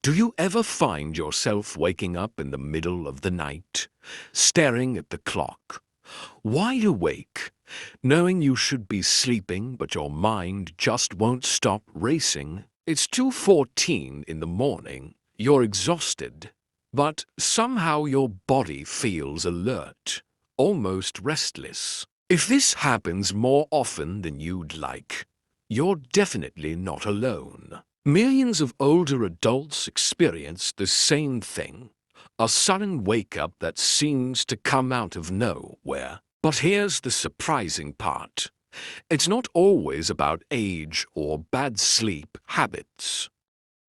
Do you ever find yourself waking up in the middle of the night, staring at the clock, wide awake, knowing you should be sleeping but your mind just won't stop racing? It's 2:14 in the morning, you're exhausted, but somehow your body feels alert, almost restless. If this happens more often than you'd like, you're definitely not alone. Millions of older adults experience the same thing, a sudden wake-up that seems to come out of nowhere. But here's the surprising part. It's not always about age or bad sleep habits.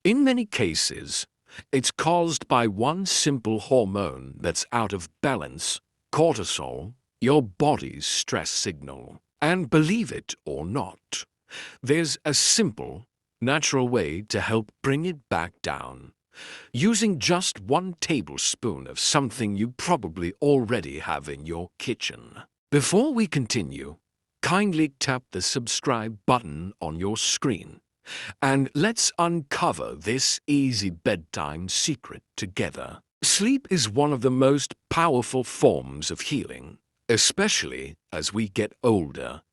In many cases, it's caused by one simple hormone that's out of balance, cortisol, your body's stress signal. And believe it or not, there's a simple, natural way to help bring it back down, using just 1 tablespoon of something you probably already have in your kitchen. Before we continue, kindly tap the subscribe button on your screen, and let's uncover this easy bedtime secret together. Sleep is one of the most powerful forms of healing, especially as we get older.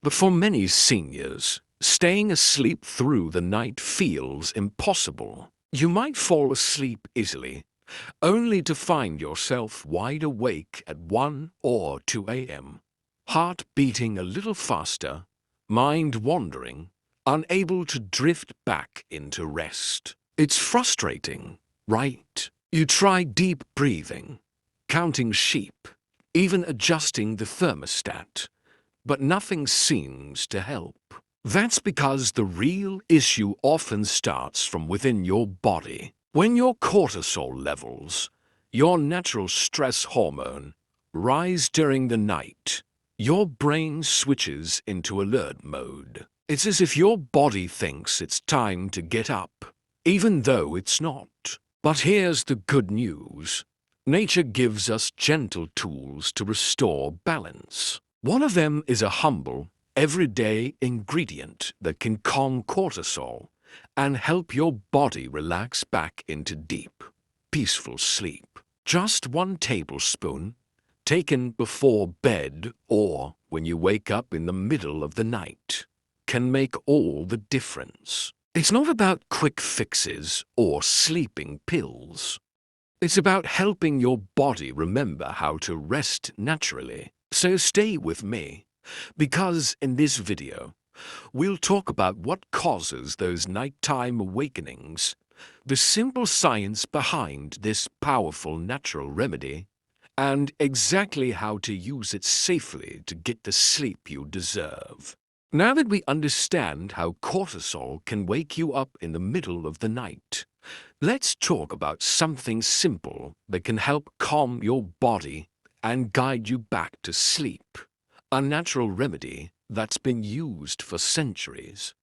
But for many seniors, staying asleep through the night feels impossible. You might fall asleep easily, only to find yourself wide awake at 1 or 2 a.m., heart beating a little faster, mind wandering, unable to drift back into rest. It's frustrating, right? You try deep breathing, counting sheep, even adjusting the thermostat, but nothing seems to help. That's because the real issue often starts from within your body. When your cortisol levels, your natural stress hormone, rise during the night, your brain switches into alert mode. It's as if your body thinks it's time to get up, even though it's not. But here's the good news. Nature gives us gentle tools to restore balance. One of them is a humble, everyday ingredient that can calm cortisol and help your body relax back into deep, peaceful sleep. Just 1 tablespoon, taken before bed or when you wake up in the middle of the night, can make all the difference. It's not about quick fixes or sleeping pills. It's about helping your body remember how to rest naturally. So stay with me, because in this video, we'll talk about what causes those nighttime awakenings, the simple science behind this powerful natural remedy, and exactly how to use it safely to get the sleep you deserve. Now that we understand how cortisol can wake you up in the middle of the night, let's talk about something simple that can help calm your body and guide you back to sleep. A natural remedy that's been used for centuries.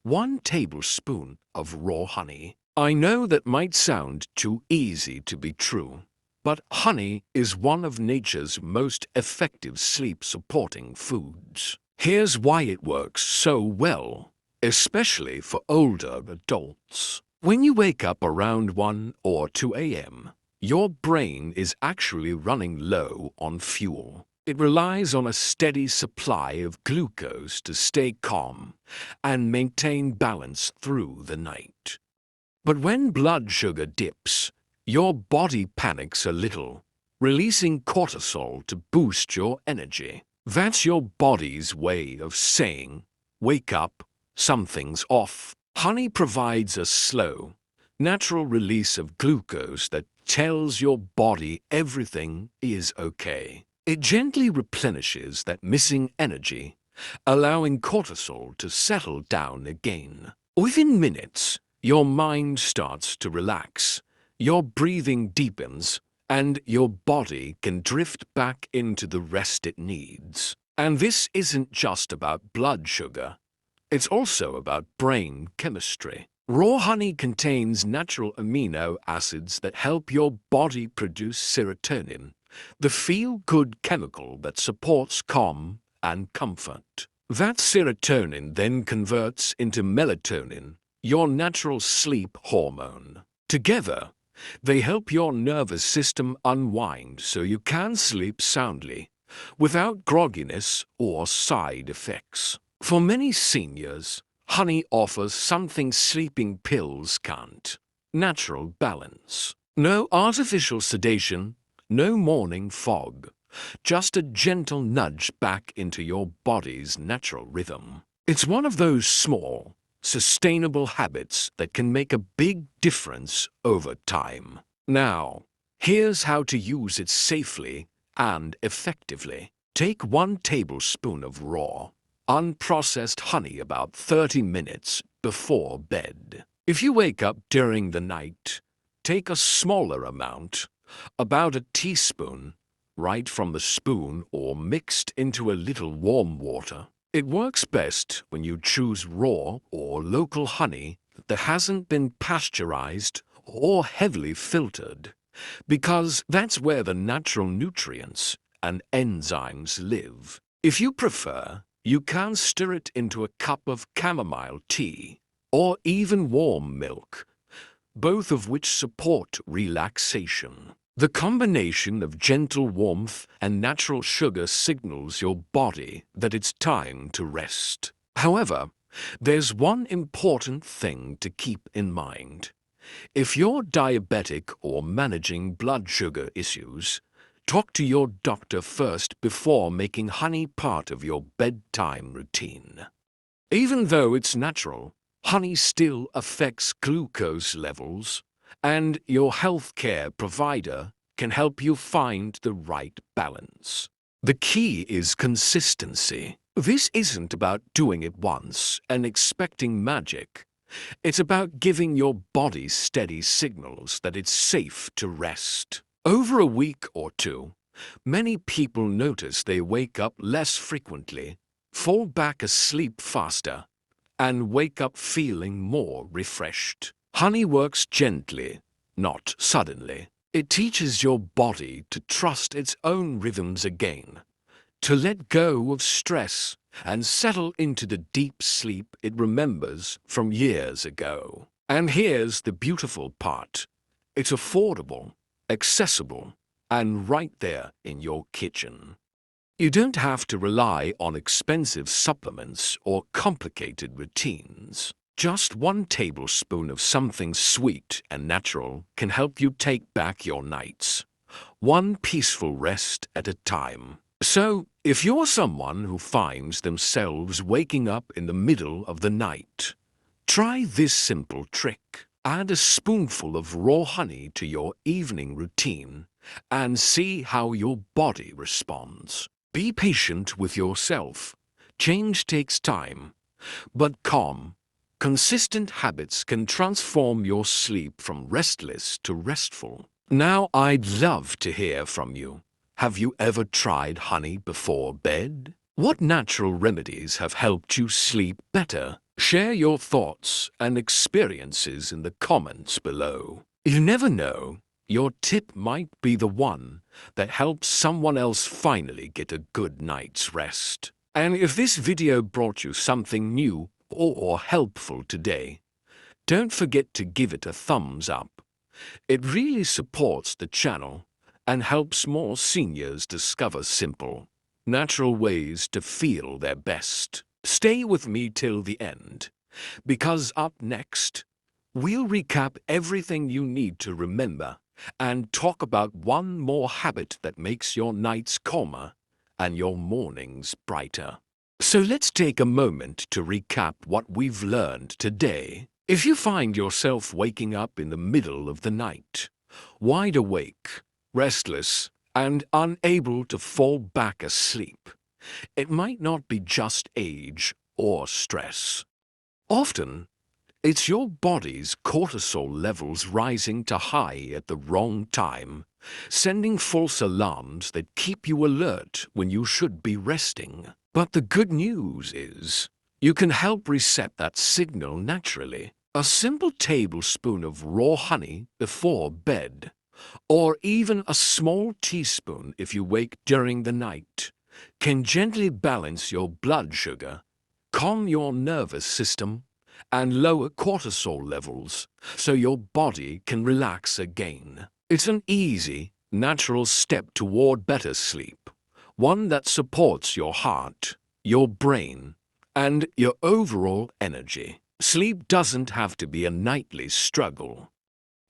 1 tablespoon of raw honey. I know that might sound too easy to be true, but honey is one of nature's most effective sleep-supporting foods. Here's why it works so well, especially for older adults. When you wake up around 1 or 2 a.m., your brain is actually running low on fuel. It relies on a steady supply of glucose to stay calm and maintain balance through the night. But when blood sugar dips, your body panics a little, releasing cortisol to boost your energy. That's your body's way of saying, "Wake up, something's off." Honey provides a slow, natural release of glucose that tells your body everything is okay. It gently replenishes that missing energy, allowing cortisol to settle down again. Within minutes, your mind starts to relax, your breathing deepens, and your body can drift back into the rest it needs. And this isn't just about blood sugar. It's also about brain chemistry. Raw honey contains natural amino acids that help your body produce serotonin, the feel-good chemical that supports calm and comfort. That serotonin then converts into melatonin, your natural sleep hormone. Together, they help your nervous system unwind so you can sleep soundly, without grogginess or side effects. For many seniors, honey offers something sleeping pills can't: natural balance. No artificial sedation, no morning fog, just a gentle nudge back into your body's natural rhythm. It's one of those small, sustainable habits that can make a big difference over time. Now, here's how to use it safely and effectively. Take 1 tablespoon of raw, unprocessed honey about 30 minutes before bed. If you wake up during the night, take a smaller amount, about a teaspoon, right from the spoon or mixed into a little warm water. It works best when you choose raw or local honey that hasn't been pasteurized or heavily filtered, because that's where the natural nutrients and enzymes live. If you prefer, you can stir it into a cup of chamomile tea or even warm milk, both of which support relaxation. The combination of gentle warmth and natural sugar signals your body that it's time to rest. However, there's one important thing to keep in mind. If you're diabetic or managing blood sugar issues, talk to your doctor first before making honey part of your bedtime routine. Even though it's natural, honey still affects glucose levels, and your healthcare provider can help you find the right balance. The key is consistency. This isn't about doing it once and expecting magic. It's about giving your body steady signals that it's safe to rest. Over a week or two, many people notice they wake up less frequently, fall back asleep faster, and wake up feeling more refreshed. Honey works gently, not suddenly. It teaches your body to trust its own rhythms again, to let go of stress and settle into the deep sleep it remembers from years ago. And here's the beautiful part. It's affordable, accessible, and right there in your kitchen. You don't have to rely on expensive supplements or complicated routines. Just 1 tablespoon of something sweet and natural can help you take back your nights, one peaceful rest at a time. So, if you're someone who finds themselves waking up in the middle of the night, try this simple trick. Add a spoonful of raw honey to your evening routine and see how your body responds. Be patient with yourself. Change takes time, but calm, consistent habits can transform your sleep from restless to restful. Now, I'd love to hear from you. Have you ever tried honey before bed? What natural remedies have helped you sleep better? Share your thoughts and experiences in the comments below. You never know, your tip might be the one that helps someone else finally get a good night's rest. And if this video brought you something new or helpful today, don't forget to give it a thumbs up. It really supports the channel and helps more seniors discover simple, natural ways to feel their best. Stay with me till the end, because up next, we'll recap everything you need to remember and talk about one more habit that makes your nights calmer and your mornings brighter. So let's take a moment to recap what we've learned today. If you find yourself waking up in the middle of the night, wide awake, restless, and unable to fall back asleep, it might not be just age or stress. Often, it's your body's cortisol levels rising to high at the wrong time, sending false alarms that keep you alert when you should be resting. But the good news is, you can help reset that signal naturally. A simple tablespoon of raw honey before bed, or even a small teaspoon if you wake during the night, can gently balance your blood sugar, calm your nervous system, and lower cortisol levels so your body can relax again. It's an easy, natural step toward better sleep, one that supports your heart, your brain, and your overall energy. Sleep doesn't have to be a nightly struggle.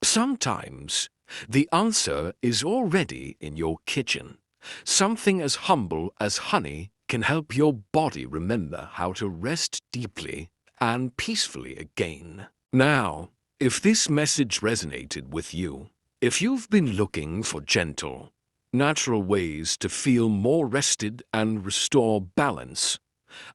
Sometimes the answer is already in your kitchen. Something as humble as honey can help your body remember how to rest deeply and peacefully again. Now, if this message resonated with you, if you've been looking for gentle, natural ways to feel more rested and restore balance,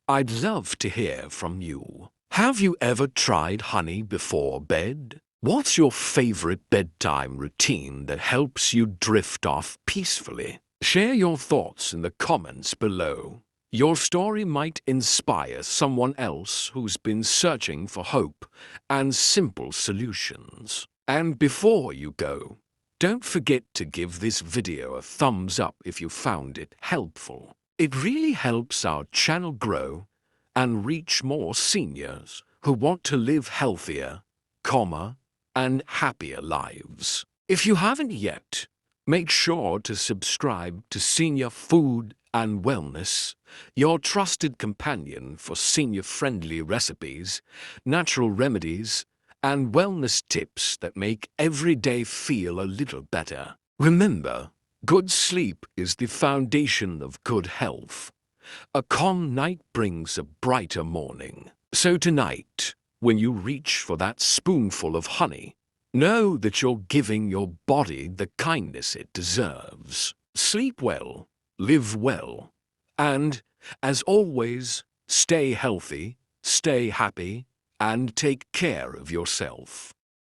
I'd love to hear from you. Have you ever tried honey before bed? What's your favorite bedtime routine that helps you drift off peacefully? Share your thoughts in the comments below. Your story might inspire someone else who's been searching for hope and simple solutions. And before you go, don't forget to give this video a thumbs up if you found it helpful. It really helps our channel grow and reach more seniors who want to live healthier, calmer, and happier lives. If you haven't yet, make sure to subscribe to Senior Food and Wellness, your trusted companion for senior-friendly recipes, natural remedies, and wellness tips that make every day feel a little better. Remember, good sleep is the foundation of good health. A calm night brings a brighter morning. So tonight, when you reach for that spoonful of honey, know that you're giving your body the kindness it deserves. Sleep well, live well, and, as always, stay healthy, stay happy, and take care of yourself.